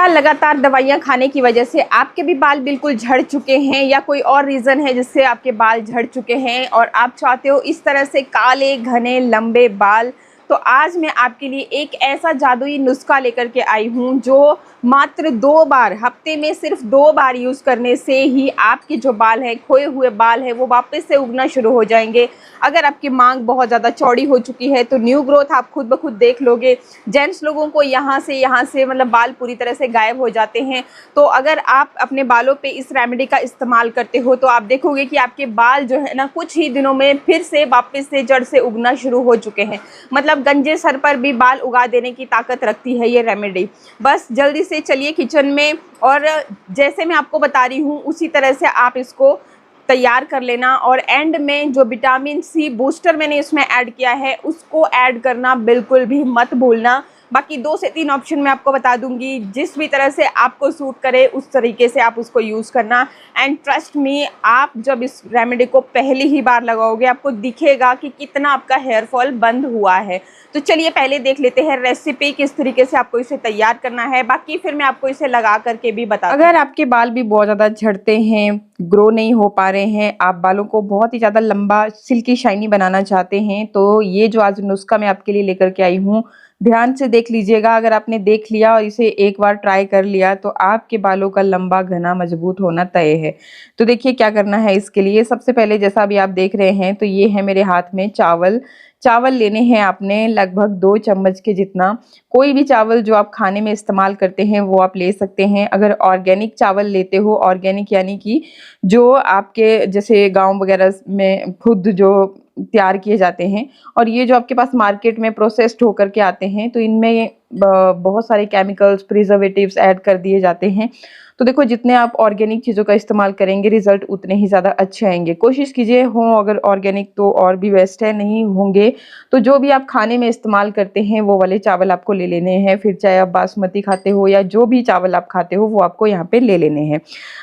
क्या लगातार दवाइयाँ खाने की वजह से आपके भी बाल बिल्कुल झड़ चुके हैं या कोई और रीज़न है जिससे आपके बाल झड़ चुके हैं और आप चाहते हो इस तरह से काले घने लंबे बाल? तो आज मैं आपके लिए एक ऐसा जादुई नुस्खा लेकर के आई हूँ जो मात्र 2 बार, हफ्ते में सिर्फ 2 बार यूज़ करने से ही आपके जो बाल हैं, खोए हुए बाल हैं, वो वापस से उगना शुरू हो जाएंगे। अगर आपकी मांग बहुत ज़्यादा चौड़ी हो चुकी है तो न्यू ग्रोथ आप खुद ब खुद देख लोगे। जेंट्स लोगों को यहाँ से मतलब बाल पूरी तरह से गायब हो जाते हैं। तो अगर आप अपने बालों पे इस रेमेडी का इस्तेमाल करते हो तो आप देखोगे कि आपके बाल जो है ना, कुछ ही दिनों में फिर से वापस से जड़ से उगना शुरू हो चुके हैं। मतलब गंजे सर पर भी बाल उगा देने की ताकत रखती है ये रेमेडी। बस जल्दी से चलिए किचन में, और जैसे मैं आपको बता रही हूँ उसी तरह से आप इसको तैयार कर लेना। और एंड में जो विटामिन सी बूस्टर मैंने इसमें ऐड किया है उसको ऐड करना बिल्कुल भी मत भूलना। बाकी 2 से 3 ऑप्शन मैं आपको बता दूंगी, जिस भी तरह से आपको सूट करे उस तरीके से आप उसको यूज़ करना। एंड ट्रस्ट मी, आप जब इस रेमेडी को पहली ही बार लगाओगे आपको दिखेगा कि कितना आपका हेयर फॉल बंद हुआ है। तो चलिए पहले देख लेते हैं रेसिपी, किस तरीके से आपको इसे तैयार करना है। बाकी फिर मैं आपको इसे लगा करके भी बता दूँ। अगर आपके बाल भी बहुत ज़्यादा झड़ते हैं, ग्रो नहीं हो पा रहे हैं, आप बालों को बहुत ही ज़्यादा लंबा सिल्की शाइनी बनाना चाहते हैं, तो ये जो आज नुस्खा मैं आपके लिए लेकर के आई हूँ, ध्यान से देख लीजिएगा। अगर आपने देख लिया और इसे एक बार ट्राई कर लिया तो आपके बालों का लंबा घना मजबूत होना तय है। तो देखिए क्या करना है इसके लिए। सबसे पहले जैसा अभी आप देख रहे हैं तो ये है मेरे हाथ में चावल। चावल लेने हैं आपने लगभग 2 चम्मच के जितना। कोई भी चावल जो आप खाने में इस्तेमाल करते हैं वो आप ले सकते हैं। अगर ऑर्गेनिक चावल लेते हो, ऑर्गेनिक यानी कि जो आपके जैसे गांव वगैरह में खुद जो तैयार किए जाते हैं, और ये जो आपके पास मार्केट में प्रोसेस्ड होकर के आते हैं तो इनमें बहुत सारे केमिकल्स, प्रिजर्वेटिव्स ऐड कर दिए जाते हैं। तो देखो जितने आप ऑर्गेनिक चीज़ों का इस्तेमाल करेंगे रिजल्ट उतने ही ज़्यादा अच्छे आएंगे। कोशिश कीजिए हो अगर ऑर्गेनिक तो और भी बेस्ट है, नहीं होंगे तो जो भी आप खाने में इस्तेमाल करते हैं वो वाले चावल आपको ले लेने हैं। फिर चाहे आप बासमती खाते हो या जो भी चावल आप खाते हो वो आपको यहाँ पे ले लेने हैं।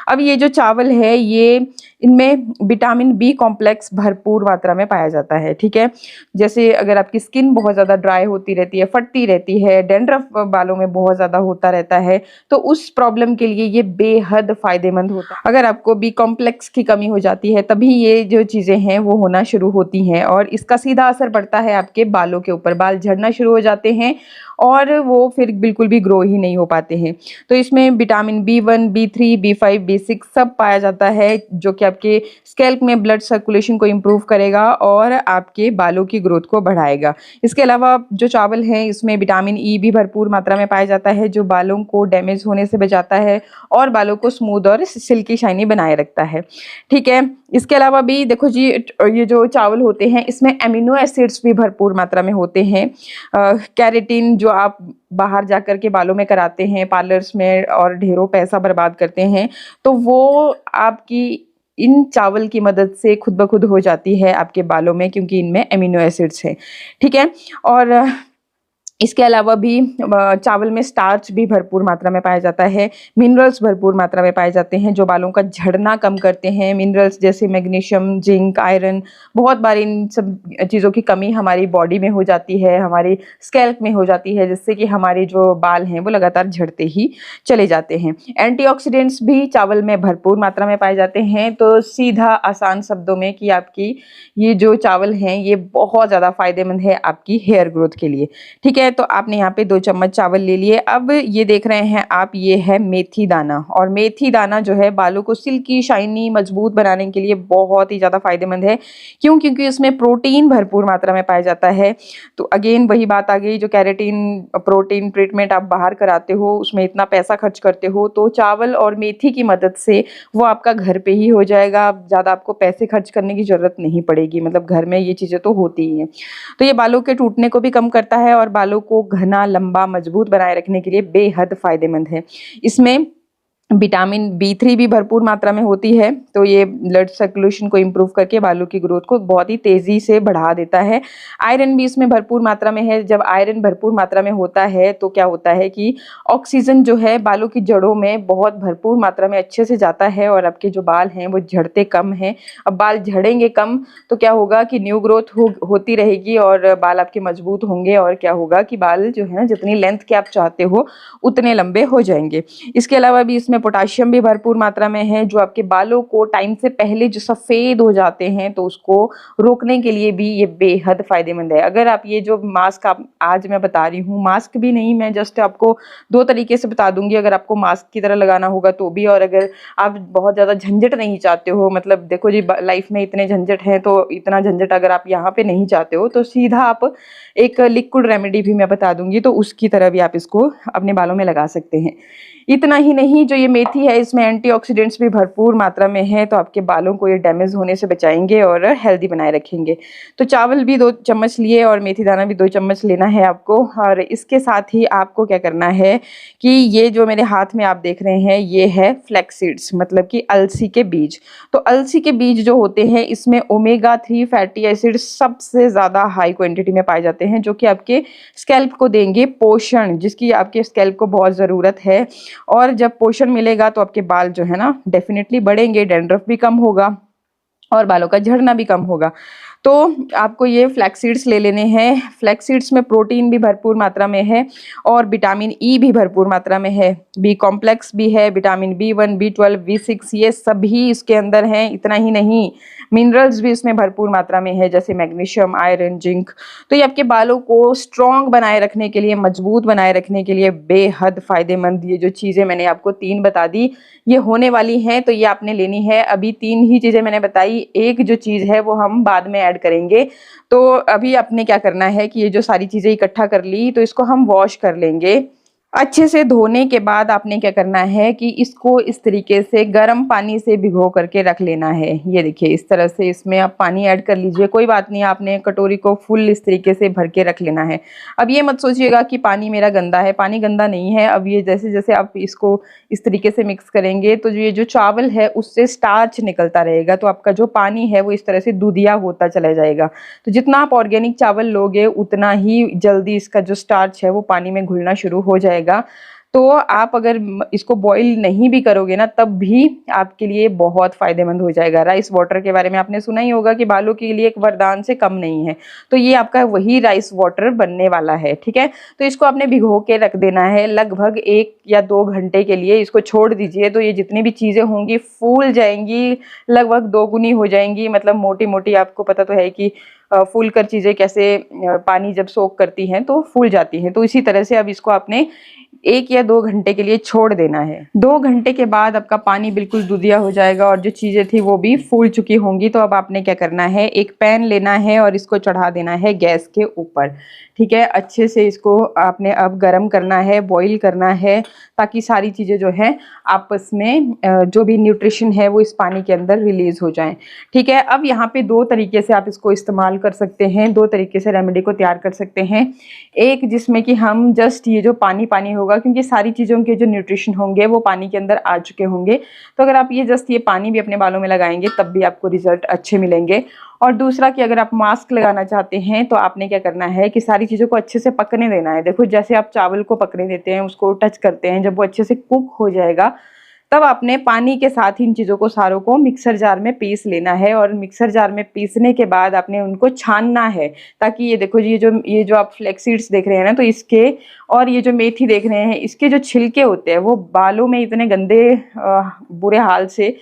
अब ये जो चावल है ये इनमें विटामिन बी कॉम्प्लेक्स भरपूर मात्रा में पाया जाता है। ठीक है, जैसे अगर आपकी स्किन बहुत ज़्यादा ड्राई होती रहती है, फटती रहती है, डैंड्रफ बालों में बहुत ज़्यादा होता रहता है, तो उस प्रॉब्लम के लिए ये बेहद फायदेमंद होता है। अगर आपको बी कॉम्प्लेक्स की कमी हो जाती है तभी ये जो चीज़ें हैं वो होना शुरू होती हैं और इसका सीधा असर पड़ता है आपके बालों के ऊपर। बाल झड़ना शुरू हो जाते हैं और वो फिर बिल्कुल भी ग्रो ही नहीं हो पाते हैं। तो इसमें vitamin B1, B3, B5, B6 सब पाया जाता है जो कि आपके स्कैल्प में ब्लड सर्कुलेशन को इम्प्रूव करेगा और आपके बालों की ग्रोथ को बढ़ाएगा। इसके अलावा जो चावल है इसमें विटामिन ई भी भरपूर मात्रा में पाया जाता है जो बालों को डैमेज होने से बचाता है और बालों को स्मूथ और सिल्की शाइनी बनाए रखता है। ठीक है, इसके अलावा भी देखो जी, ये जो चावल होते हैं इसमें एमिनो एसिड्स भी भरपूर मात्रा में होते हैं। कैरेटिन जो आप बाहर जाकर के बालों में कराते हैं पार्लर्स में और ढेरों पैसा बर्बाद करते हैं, तो वो आपकी इन चावल की मदद से खुद ब खुद हो जाती है आपके बालों में, क्योंकि इनमें एमिनो एसिड्स हैं। ठीक है, और इसके अलावा भी चावल में स्टार्च भी भरपूर मात्रा में पाया जाता है। मिनरल्स भरपूर मात्रा में पाए जाते हैं जो बालों का झड़ना कम करते हैं। मिनरल्स जैसे मैग्नीशियम, जिंक, आयरन, बहुत बार इन सब चीज़ों की कमी हमारी बॉडी में हो जाती है, हमारी स्कैल्प में हो जाती है, जिससे कि हमारे जो बाल हैं वो लगातार झड़ते ही चले जाते हैं। एंटीऑक्सीडेंट्स भी चावल में भरपूर मात्रा में पाए जाते हैं। तो सीधा आसान शब्दों में कि आपकी ये जो चावल हैं ये बहुत ज़्यादा फायदेमंद है आपकी हेयर ग्रोथ के लिए। ठीक है, तो आपने यहाँ पे 2 चम्मच चावल ले लिए। अब ये देख रहे हैं आप, ये है मेथी दाना, और मेथी दाना जो है बालों को सिल्की शाइनी मजबूत बनाने के लिए बहुत ही ज़्यादा फायदेमंद है। क्यों? क्योंकि उसमें प्रोटीन भरपूर मात्रा में पाया जाता है। तो अगेन वही बात आ गई, जो कैरेटीन प्रोटीन ट्रीटमेंट आप बाहर कराते हो उसमें इतना पैसा खर्च करते हो, तो चावल और मेथी की मदद से वो आपका घर पे ही हो जाएगा। ज़्यादा आपको पैसे खर्च करने की ज़रूरत नहीं पड़ेगी। मतलब घर में ये चीज़ें तो होती ही हैं। तो ये बालों के टूटने को भी कम करता है और बालों को घना, लंबा, मजबूत बनाए रखने के लिए बेहद फायदेमंद है। इसमें विटामिन B3 भी भरपूर मात्रा में होती है, तो ये ब्लड सर्कुलेशन को इम्प्रूव करके बालों की ग्रोथ को बहुत ही तेज़ी से बढ़ा देता है। आयरन भी इसमें भरपूर मात्रा में है। जब आयरन भरपूर मात्रा में होता है तो क्या होता है कि ऑक्सीजन जो है बालों की जड़ों में बहुत भरपूर मात्रा में अच्छे से जाता है और आपके जो बाल हैं वो झड़ते कम हैं। अब बाल झड़ेंगे कम तो क्या होगा कि न्यू ग्रोथ होती रहेगी और बाल आपके मजबूत होंगे, और क्या होगा कि बाल जो है जितनी लेंथ के आप चाहते हो उतने लंबे हो जाएंगे। इसके अलावा भी इसमें पोटाशियम भी भरपूर मात्रा में है, जो आपके बालों को टाइम से पहले जो सफ़ेद हो जाते हैं तो उसको रोकने के लिए भी ये बेहद फ़ायदेमंद है। अगर आप ये जो मास्क आप आज मैं बता रही हूँ, मास्क भी नहीं, मैं जस्ट आपको 2 तरीके से बता दूंगी। अगर आपको मास्क की तरह लगाना होगा तो भी, और अगर आप बहुत ज़्यादा झंझट नहीं चाहते हो, मतलब देखो जी लाइफ में इतने झंझट हैं, तो इतना झंझट अगर आप यहाँ पे नहीं चाहते हो तो सीधा आप एक लिक्विड रेमेडी भी मैं बता दूंगी, तो उसकी तरह भी आप इसको अपने बालों में लगा सकते हैं। इतना ही नहीं, जो ये मेथी है इसमें एंटीऑक्सीडेंट्स भी भरपूर मात्रा में है, तो आपके बालों को ये डैमेज होने से बचाएंगे और हेल्दी बनाए रखेंगे। तो चावल भी 2 चम्मच लिए और मेथी दाना भी 2 चम्मच लेना है आपको। और इसके साथ ही आपको क्या करना है कि ये जो मेरे हाथ में आप देख रहे हैं ये है फ्लैक्स सीड्स, मतलब कि अलसी के बीज। तो अलसी के बीज जो होते हैं इसमें ओमेगा 3 फैटी एसिड सबसे ज़्यादा हाई क्वांटिटी में पाए जाते हैं, जो कि आपके स्कैल्प को देंगे पोषण, जिसकी आपके स्कैल्प को बहुत ज़रूरत है। और जब पोषण मिलेगा तो आपके बाल जो है ना डेफिनेटली बढ़ेंगे, डैंड्रफ भी कम होगा और बालों का झड़ना भी कम होगा। तो आपको ये फ्लैक्स सीड्स ले लेने हैं। फ्लैक्स सीड्स में प्रोटीन भी भरपूर मात्रा में है और विटामिन ई भी भरपूर मात्रा में है, बी कॉम्प्लेक्स भी है, विटामिन B1, B12, B6 ये सभी इसके अंदर हैं। इतना ही नहीं, मिनरल्स भी इसमें भरपूर मात्रा में है, जैसे मैग्नीशियम, आयरन, जिंक। तो ये आपके बालों को स्ट्रॉन्ग बनाए रखने के लिए, मजबूत बनाए रखने के लिए बेहद फ़ायदेमंद ये जो चीज़ें मैंने आपको 3 बता दी ये होने वाली हैं, तो ये आपने लेनी है। अभी 3 ही चीज़ें मैंने बताई, एक जो चीज़ है वो हम बाद में ऐड करेंगे। तो अभी आपने क्या करना है कि ये जो सारी चीज़ें इकट्ठा कर ली तो इसको हम वॉश कर लेंगे। अच्छे से धोने के बाद आपने क्या करना है कि इसको इस तरीके से गर्म पानी से भिगो करके रख लेना है। ये देखिए इस तरह से इसमें आप पानी ऐड कर लीजिए, कोई बात नहीं, आपने कटोरी को फुल इस तरीके से भर के रख लेना है। अब ये मत सोचिएगा कि पानी मेरा गंदा है, पानी गंदा नहीं है। अब ये जैसे जैसे आप इसको इस तरीके से मिक्स करेंगे तो ये जो चावल है उससे स्टार्च निकलता रहेगा, तो आपका जो पानी है वो इस तरह से दूधिया होता चला जाएगा। तो जितना आप ऑर्गेनिक चावल लोगे उतना ही जल्दी इसका जो स्टार्च है वो पानी में घुलना शुरू हो जाएगा। तो आप अगर इसको बॉईल नहीं भी करोगे ना तब भी आपके लिए बहुत फ़ायदेमंद हो जाएगा। राइस वाटर के बारे में आपने सुना ही होगा कि बालों के लिए एक वरदान से कम नहीं है, तो ये आपका वही राइस वाटर बनने वाला है। ठीक है, तो इसको आपने भिगो के रख देना है लगभग 1 या 2 घंटे के लिए। इसको छोड़ दीजिए तो ये जितनी भी चीज़ें होंगी फूल जाएंगी, लगभग 2 गुनी हो जाएंगी। मतलब मोटी मोटी, आपको पता तो है कि फूल कर चीज़ें कैसे पानी जब सोख करती हैं तो फूल जाती हैं, तो इसी तरह से अब इसको आपने 1 या 2 घंटे के लिए छोड़ देना है। 2 घंटे के बाद आपका पानी बिल्कुल दूधिया हो जाएगा और जो चीज़ें थी वो भी फूल चुकी होंगी। तो अब आपने क्या करना है, एक पैन लेना है और इसको चढ़ा देना है गैस के ऊपर। ठीक है, अच्छे से इसको आपने अब गर्म करना है, बॉईल करना है, ताकि सारी चीज़ें जो है आपस में जो भी न्यूट्रिशन है वो इस पानी के अंदर रिलीज़ हो जाएं। ठीक है, अब यहाँ पे 2 तरीके से आप इसको इस्तेमाल कर सकते हैं, 2 तरीके से रेमेडी को तैयार कर सकते हैं। एक जिसमें कि हम जस्ट ये जो पानी पानी होगा, क्योंकि सारी चीज़ों के जो न्यूट्रिशन होंगे वो पानी के अंदर आ चुके होंगे, तो अगर आप ये जस्ट ये पानी भी अपने बालों में लगाएंगे तब भी आपको रिजल्ट अच्छे मिलेंगे। और दूसरा कि अगर आप मास्क लगाना चाहते हैं तो आपने क्या करना है कि सारी चीज़ों को अच्छे से पकने देना है। देखो जैसे आप चावल को पकने देते हैं, उसको टच करते हैं, जब वो अच्छे से कुक हो जाएगा तब आपने पानी के साथ ही इन चीज़ों को सारों को मिक्सर जार में पीस लेना है। और मिक्सर जार में पीसने के बाद आपने उनको छानना है, ताकि ये देखो जी ये जो आप फ्लैक्स सीड्स देख रहे हैं ना, तो इसके और ये जो मेथी देख रहे हैं इसके जो छिलके होते हैं वो बालों में इतने गंदे बुरे हाल से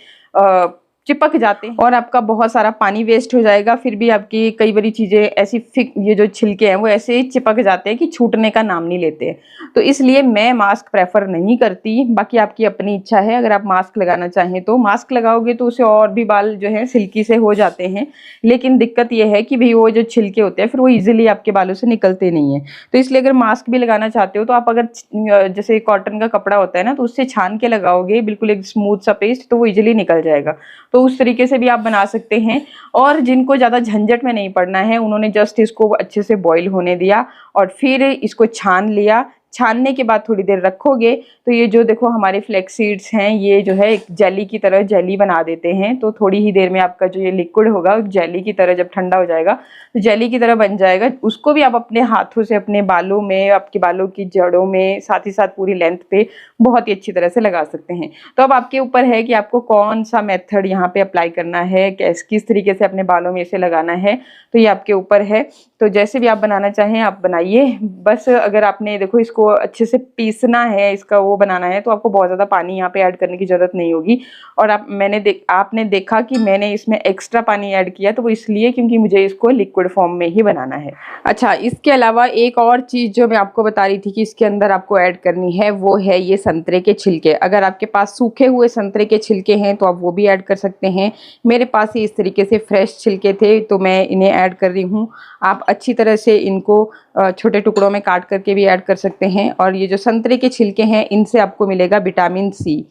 चिपक जाते हैं और आपका बहुत सारा पानी वेस्ट हो जाएगा। फिर भी आपकी कई बड़ी चीज़ें ऐसी ये जो छिलके हैं वो ऐसे ही चिपक जाते हैं कि छूटने का नाम नहीं लेते हैं। तो इसलिए मैं मास्क प्रेफर नहीं करती, बाकी आपकी अपनी इच्छा है। अगर आप मास्क लगाना चाहें तो मास्क लगाओगे तो उसे और भी बाल जो है सिल्की से हो जाते हैं, लेकिन दिक्कत यह है कि भाई वो जो छिलके होते हैं फिर वो ईजिली आपके बालों से निकलते नहीं है। तो इसलिए अगर मास्क भी लगाना चाहते हो तो आप अगर जैसे कॉटन का कपड़ा होता है ना, तो उससे छान के लगाओगे बिल्कुल एक स्मूथ सा पेस्ट, तो वो ईजिली निकल जाएगा। तो उस तरीके से भी आप बना सकते हैं। और जिनको ज़्यादा झंझट में नहीं पड़ना है उन्होंने जस्ट इसको अच्छे से बॉईल होने दिया और फिर इसको छान लिया। छानने के बाद थोड़ी देर रखोगे तो ये जो देखो हमारे फ्लैक्स सीड्स हैं ये जो है एक जेली की तरह जेली बना देते हैं। तो थोड़ी ही देर में आपका जो ये लिक्विड होगा जेली की तरह जब ठंडा हो जाएगा तो जेली की तरह बन जाएगा। उसको भी आप अपने हाथों से अपने बालों में, आपके बालों की जड़ों में, साथ ही साथ पूरी लेंथ पे बहुत ही अच्छी तरह से लगा सकते हैं। तो अब आपके ऊपर है कि आपको कौन सा मेथड यहाँ पे अप्लाई करना है, किस तरीके से अपने बालों में इसे लगाना है, तो ये आपके ऊपर है। तो जैसे भी आप बनाना चाहें आप बनाइए। बस अगर आपने देखो इसको अच्छे से पीसना है, इसका वो बनाना है, तो आपको बहुत ज़्यादा पानी यहाँ पे ऐड करने की ज़रूरत नहीं होगी। और आपने देखा कि मैंने इसमें एक्स्ट्रा पानी ऐड किया, तो वो इसलिए क्योंकि मुझे इसको लिक्विड फॉर्म में ही बनाना है। अच्छा, इसके अलावा एक और चीज़ जो मैं आपको बता रही थी कि इसके अंदर आपको ऐड करनी है वो है ये संतरे के छिलके। अगर आपके पास सूखे हुए संतरे के छिलके हैं तो आप वो भी ऐड कर सकते हैं। मेरे पास ही इस तरीके से फ्रेश छिलके थे तो मैं इन्हें ऐड कर रही हूँ। आप अच्छी तरह से इनको छोटे टुकड़ों में काट करके भी ऐड कर सकते हैं। और ये जो संतरे के छिलके हैं इनसे आपको मिलेगा विटामिन सी।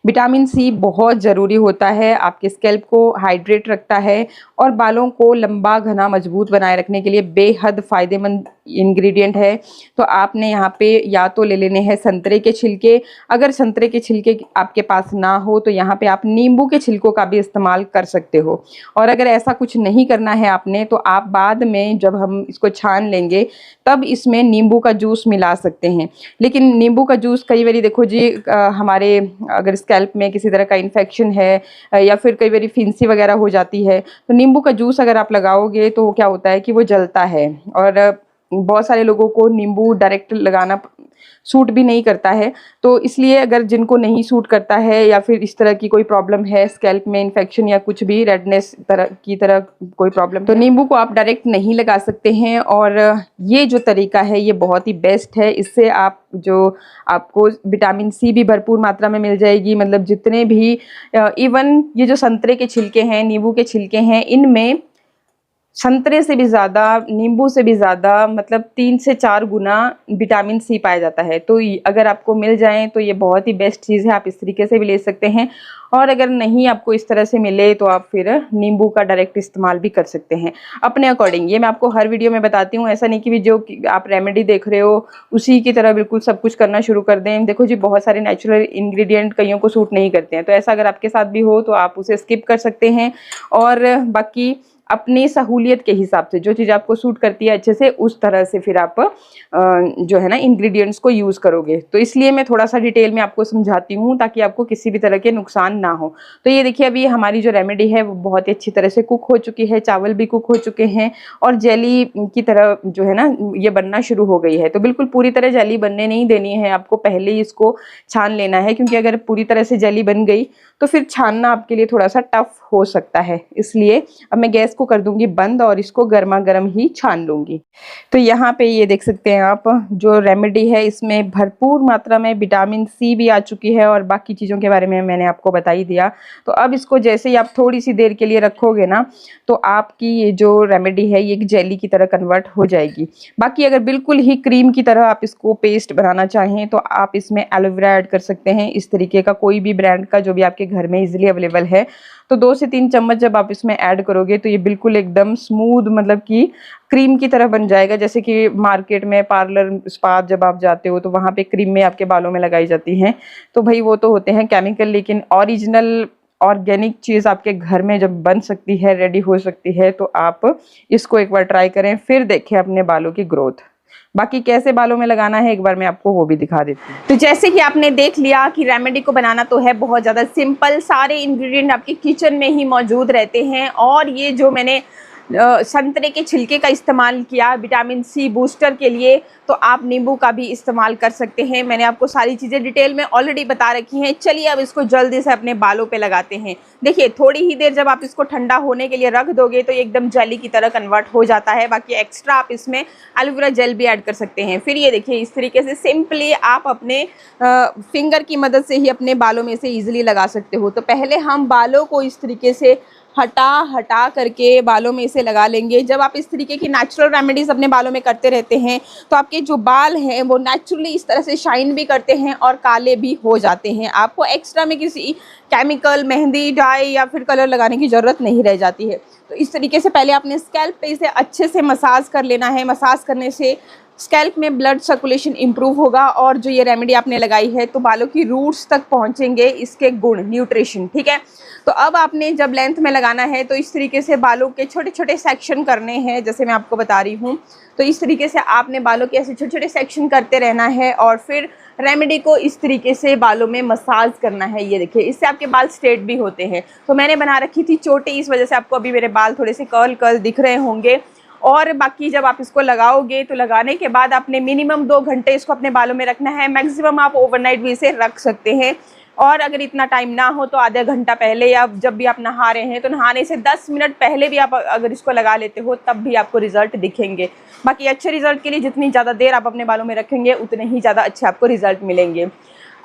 विटामिन सी बहुत ज़रूरी होता है, आपके स्कैल्प को हाइड्रेट रखता है और बालों को लंबा घना मजबूत बनाए रखने के लिए बेहद फ़ायदेमंद इंग्रेडिएंट है। तो आपने यहाँ पे या तो ले लेने हैं संतरे के छिलके, अगर संतरे के छिलके आपके पास ना हो तो यहाँ पे आप नींबू के छिलकों का भी इस्तेमाल कर सकते हो। और अगर ऐसा कुछ नहीं करना है आपने तो आप बाद में जब हम इसको छान लेंगे तब इसमें नींबू का जूस मिला सकते हैं। लेकिन नींबू का जूस कई बार देखो जी हमारे अगर स्कैल्प में किसी तरह का इन्फेक्शन है या फिर कई बार फिंसी वगैरह हो जाती है तो नींबू का जूस अगर आप लगाओगे तो क्या होता है कि वो जलता है। और बहुत सारे लोगों को नींबू डायरेक्ट लगाना सूट भी नहीं करता है। तो इसलिए अगर जिनको नहीं सूट करता है या फिर इस तरह की कोई प्रॉब्लम है, स्कैल्प में इन्फेक्शन या कुछ भी रेडनेस तरह कोई प्रॉब्लम, तो नींबू को आप डायरेक्ट नहीं लगा सकते हैं। और ये जो तरीका है ये बहुत ही बेस्ट है। इससे आपको विटामिन सी भी भरपूर मात्रा में मिल जाएगी। मतलब जितने भी इवन ये जो संतरे के छिलके हैं, नींबू के छिलके हैं, इनमें संतरे से भी ज़्यादा, नींबू से भी ज़्यादा मतलब 3 से 4 गुना विटामिन सी पाया जाता है। तो अगर आपको मिल जाए तो ये बहुत ही बेस्ट चीज़ है, आप इस तरीके से भी ले सकते हैं। और अगर नहीं आपको इस तरह से मिले तो आप फिर नींबू का डायरेक्ट इस्तेमाल भी कर सकते हैं अपने अकॉर्डिंग। ये मैं आपको हर वीडियो में बताती हूँ, ऐसा नहीं कि जो आप रेमेडी देख रहे हो उसी की तरह बिल्कुल सब कुछ करना शुरू कर दें। देखो जी बहुत सारे नेचुरल इंग्रेडिएंट कईयों को सूट नहीं करते हैं, तो ऐसा अगर आपके साथ भी हो तो आप उसे स्किप कर सकते हैं। और बाकी अपनी सहूलियत के हिसाब से जो चीज़ आपको सूट करती है अच्छे से उस तरह से फिर आप जो है ना इंग्रेडिएंट्स को यूज़ करोगे। तो इसलिए मैं थोड़ा सा डिटेल में आपको समझाती हूँ ताकि आपको किसी भी तरह के नुकसान ना हो। तो ये देखिए अभी हमारी जो रेमेडी है वो बहुत ही अच्छी तरह से कुक हो चुकी है, चावल भी कुक हो चुके हैं और जेली की तरह जो है ना ये बनना शुरू हो गई है। तो बिल्कुल पूरी तरह जेली बनने नहीं देनी है, आपको पहले ही इसको छान लेना है, क्योंकि अगर पूरी तरह से जेली बन गई तो फिर छानना आपके लिए थोड़ा सा टफ हो सकता है। इसलिए अब मैं गैस को कर दूंगी बंद और इसको गर्मा गर्म ही छान लूंगी। तो यहाँ पे ये देख सकते हैं आप जो रेमेडी है इसमें भरपूर मात्रा में विटामिन सी भी आ चुकी है और बाकी चीज़ों के बारे में मैंने आपको बता ही दिया। तो अब इसको जैसे ही आप थोड़ी सी देर के लिए रखोगे ना तो आपकी ये जो रेमेडी है ये एक जेली की तरह कन्वर्ट हो जाएगी। बाकी अगर बिल्कुल ही क्रीम की तरह आप इसको पेस्ट बनाना चाहें तो आप इसमें एलोवेरा ऐड कर सकते हैं। इस तरीके का कोई भी ब्रांड का जो भी आपके घर में इजीली अवेलेबल है, तो 2 से 3 चम्मच जब आप इसमें ऐड करोगे तो ये बिल्कुल एकदम स्मूथ मतलब कि क्रीम की तरह बन जाएगा। जैसे कि मार्केट में पार्लर स्पा जब आप जाते हो तो वहाँ पे क्रीम में आपके बालों में लगाई जाती हैं, तो भाई वो तो होते हैं केमिकल, लेकिन ओरिजिनल ऑर्गेनिक चीज़ आपके घर में जब बन सकती है, रेडी हो सकती है, तो आप इसको एक बार ट्राई करें, फिर देखें अपने बालों की ग्रोथ। बाकी कैसे बालों में लगाना है एक बार मैं आपको वो भी दिखा देती हूँ। तो जैसे कि आपने देख लिया कि रेमेडी को बनाना तो है बहुत ज़्यादा सिंपल, सारे इंग्रेडिएंट आपके किचन में ही मौजूद रहते हैं। और ये जो मैंने संतरे के छिलके का इस्तेमाल किया विटामिन सी बूस्टर के लिए, तो आप नींबू का भी इस्तेमाल कर सकते हैं। मैंने आपको सारी चीज़ें डिटेल में ऑलरेडी बता रखी हैं। चलिए अब इसको जल्दी से अपने बालों पे लगाते हैं। देखिए थोड़ी ही देर जब आप इसको ठंडा होने के लिए रख दोगे तो एकदम जेली की तरह कन्वर्ट हो जाता है। बाकी एक्स्ट्रा आप इसमें एलोवेरा जेल भी ऐड कर सकते हैं। फिर ये देखिए इस तरीके से सिंपली आप अपने फिंगर की मदद से ही अपने बालों में से ईजिली लगा सकते हो। तो पहले हम बालों को इस तरीके से हटा करके बालों में इसे लगा लेंगे। जब आप इस तरीके की नेचुरल रेमेडीज़ अपने बालों में करते रहते हैं तो आपके जो बाल हैं वो नेचुरली इस तरह से शाइन भी करते हैं और काले भी हो जाते हैं। आपको एक्स्ट्रा में किसी केमिकल, मेहंदी, डाई या फिर कलर लगाने की ज़रूरत नहीं रह जाती है। तो इस तरीके से पहले आपने स्कैल्प पे इसे अच्छे से मसाज कर लेना है। मसाज करने से स्कैल्प में ब्लड सर्कुलेशन इम्प्रूव होगा और जो ये रेमेडी आपने लगाई है तो बालों की रूट्स तक पहुंचेंगे इसके गुण, न्यूट्रिशन, ठीक है। तो अब आपने जब लेंथ में लगाना है तो इस तरीके से बालों के छोटे छोटे सेक्शन करने हैं, जैसे मैं आपको बता रही हूँ। तो इस तरीके से आपने बालों के ऐसे छोटे छोटे सेक्शन करते रहना है और फिर रेमेडी को इस तरीके से बालों में मसाज करना है। ये देखिए, इससे आपके बाल स्ट्रेट भी होते हैं। तो मैंने बना रखी थी चोटी, इस वजह से आपको अभी मेरे बाल थोड़े से कर्ल दिख रहे होंगे। और बाकी जब आप इसको लगाओगे तो लगाने के बाद आपने मिनिमम 2 घंटे इसको अपने बालों में रखना है। मैक्सिमम आप ओवरनाइट भी इसे रख सकते हैं, और अगर इतना टाइम ना हो तो आधा घंटा पहले या जब भी आप नहा रहे हैं तो नहाने से 10 मिनट पहले भी आप अगर इसको लगा लेते हो तब भी आपको रिजल्ट दिखेंगे। बाकी अच्छे रिजल्ट के लिए जितनी ज़्यादा देर आप अपने बालों में रखेंगे उतने ही ज़्यादा अच्छे आपको रिजल्ट मिलेंगे।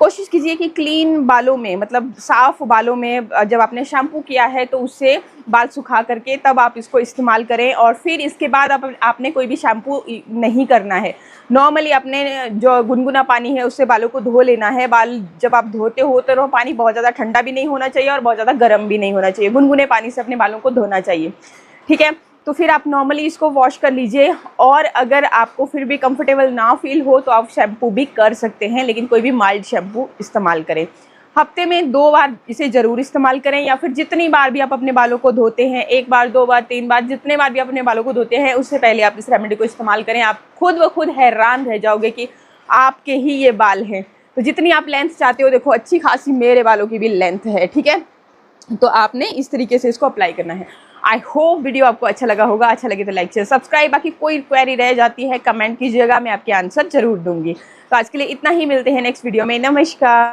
कोशिश कीजिए कि क्लीन बालों में, मतलब साफ़ बालों में जब आपने शैम्पू किया है तो उससे बाल सुखा करके तब आप इसको इस्तेमाल करें। और फिर इसके बाद आपने कोई भी शैम्पू नहीं करना है। नॉर्मली अपने जो गुनगुना पानी है उससे बालों को धो लेना है। बाल जब आप धोते हो तो पानी बहुत ज़्यादा ठंडा भी नहीं होना चाहिए और बहुत ज़्यादा गर्म भी नहीं होना चाहिए। गुनगुने पानी से अपने बालों को धोना चाहिए, ठीक है। तो फिर आप नॉर्मली इसको वॉश कर लीजिए, और अगर आपको फिर भी कंफर्टेबल ना फील हो तो आप शैम्पू भी कर सकते हैं, लेकिन कोई भी माइल्ड शैम्पू इस्तेमाल करें। हफ्ते में 2 बार इसे ज़रूर इस्तेमाल करें, या फिर जितनी बार भी आप अपने बालों को धोते हैं, 1 बार 2 बार 3 बार, जितने बार भी अपने बालों को धोते हैं उससे पहले आप इस रेमेडी को इस्तेमाल करें। आप खुद ब खुद हैरान रह जाओगे कि आपके ही ये बाल हैं। तो जितनी आप लेंथ चाहते हो, देखो अच्छी खासी मेरे बालों की भी लेंथ है, ठीक है। तो आपने इस तरीके से इसको अप्लाई करना है। आई होप वीडियो आपको अच्छा लगा होगा। अच्छा लगे तो लाइक शेयर सब्सक्राइब। बाकी कोई क्वेरी रह जाती है कमेंट कीजिएगा, मैं आपके आंसर जरूर दूंगी। तो आज के लिए इतना ही, मिलते हैं नेक्स्ट वीडियो में। नमस्कार।